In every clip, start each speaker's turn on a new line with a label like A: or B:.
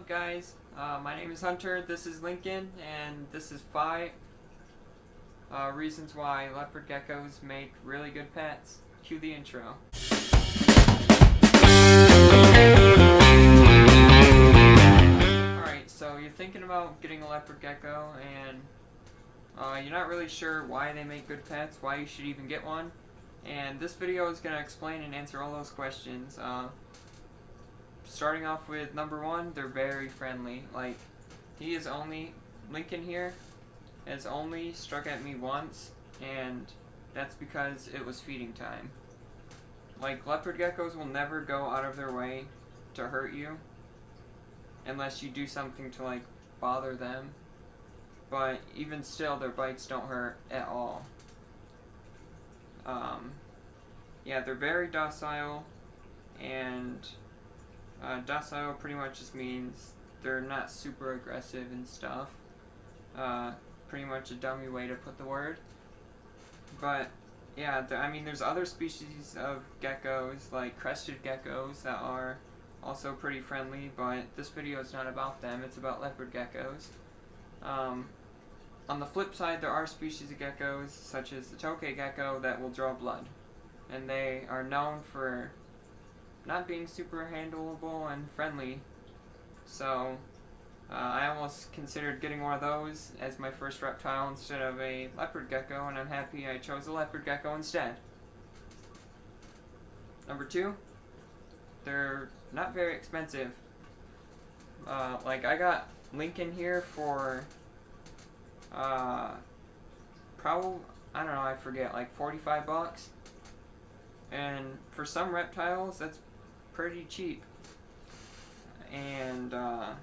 A: up, guys? My name is Hunter, this is Lincoln, and this is 5 reasons why leopard geckos make really good pets. Cue the intro. Alright, so you're thinking about getting a leopard gecko, and you're not really sure why they make good pets, why you should even get one, and this video is going to explain and answer all those questions. Starting off with number 1, they're very friendly. Like, Lincoln here has only struck at me once, and that's because it was feeding time. Like, leopard geckos will never go out of their way to hurt you unless you do something to, like, bother them. But even still, their bites don't hurt at all. Yeah, they're very docile, and docile pretty much just means they're not super aggressive and stuff. Pretty much a dummy way to put the word. But yeah, I mean, there's other species of geckos, like crested geckos, that are also pretty friendly, but this video is not about them, it's about leopard geckos. On the flip side, there are species of geckos, such as the tokay gecko, that will draw blood. And they are known for not being super handleable and friendly. So, I almost considered getting one of those as my first reptile instead of a leopard gecko, and I'm happy I chose a leopard gecko instead. Number 2, they're not very expensive. Like, I got Lincoln here for, probably, I don't know, I forget, like 45 bucks. And for some reptiles, that's pretty cheap. And, I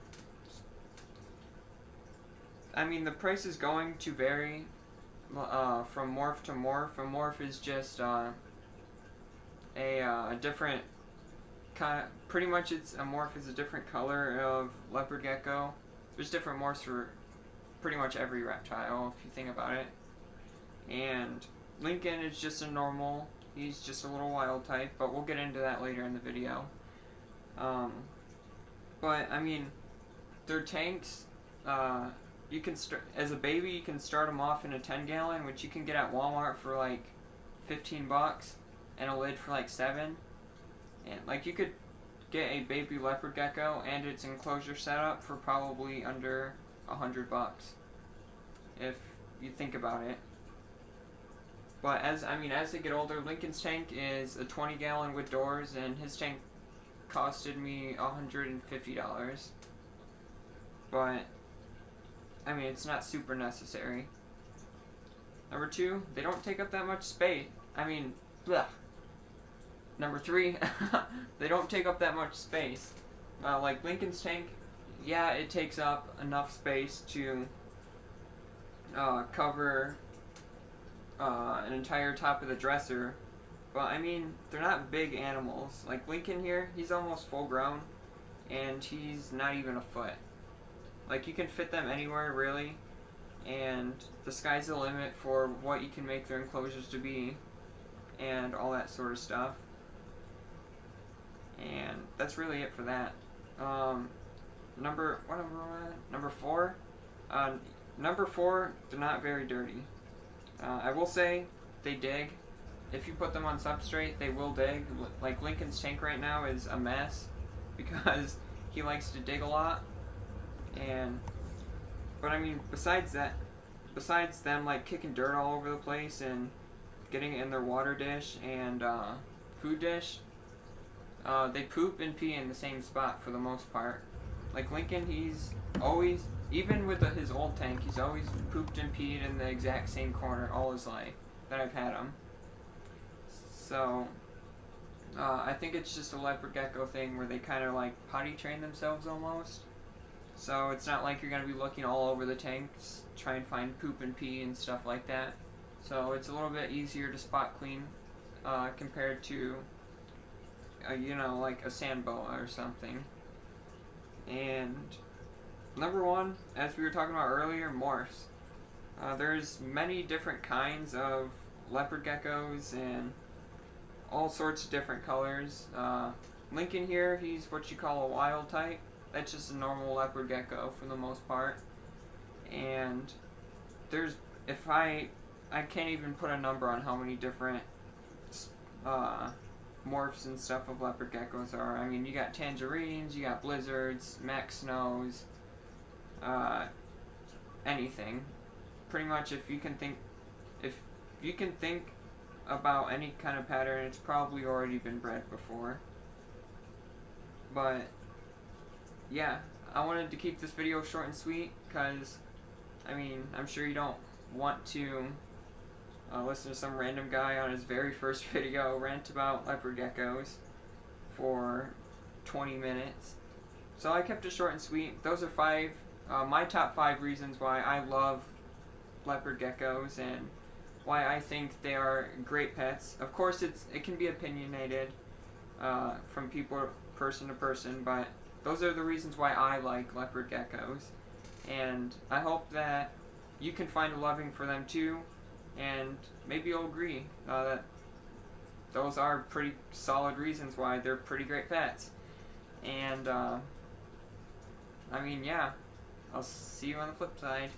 A: mean, the price is going to vary from morph to morph. A morph is just a different kind of, pretty much a morph is a different color of leopard gecko. There's different morphs for pretty much every reptile, if you think about it. And Lincoln is just a normal, he's just a little wild type, but we'll get into that later in the video. But, I mean, their tanks, you can as a baby, you can start them off in a 10-gallon, which you can get at Walmart for like 15 bucks, and a lid for like 7. And like, you could get a baby leopard gecko and its enclosure setup for probably under 100 bucks, if you think about it. But as they get older, Lincoln's tank is a 20-gallon with doors, and his tank costed me $150. But I mean, it's not super necessary. Number 2, they don't take up that much space. I mean, bleh. Number 3, they don't take up that much space. Like Lincoln's tank, yeah, it takes up enough space to cover an entire top of the dresser. But I mean, they're not big animals. Like Lincoln here, he's almost full grown, and he's not even a foot. Like, you can fit them anywhere, really, and the sky's the limit for what you can make their enclosures to be, and all that sort of stuff. And that's really it for that. Number 4? Number 4, they're not very dirty. I will say, they dig. If you put them on substrate, they will dig. Like, Lincoln's tank right now is a mess, because he likes to dig a lot. But I mean, besides them like kicking dirt all over the place and getting it in their water dish and food dish, they poop and pee in the same spot for the most part. Like Lincoln, he's always, even with his old tank, he's always pooped and peed in the exact same corner all his life that I've had him. So, I think it's just a leopard gecko thing where they kind of like potty train themselves almost. So it's not like you're going to be looking all over the tanks, try and find poop and pee and stuff like that. So it's a little bit easier to spot clean compared to, like a sand boa or something. And number 1, as we were talking about earlier, morphs. There's many different kinds of leopard geckos and all sorts of different colors. Lincoln here, he's what you call a wild type. that's just a normal leopard gecko for the most part. And there's, if I can't even put a number on how many different morphs and stuff of leopard geckos are. I mean, you got tangerines, you got blizzards, max snows, anything. Pretty much, if you can think about any kind of pattern, it's probably already been bred before. But yeah, I wanted to keep this video short and sweet because, I mean, I'm sure you don't want to listen to some random guy on his very first video rant about leopard geckos for 20 minutes. So I kept it short and sweet. Those are my top 5 reasons why I love leopard geckos and why I think they are great pets. Of course, it can be opinionated from person to person, but those are the reasons why I like leopard geckos. And I hope that you can find a loving for them too, and maybe you'll agree that those are pretty solid reasons why they're pretty great pets. And I mean, yeah, I'll see you on the flip side.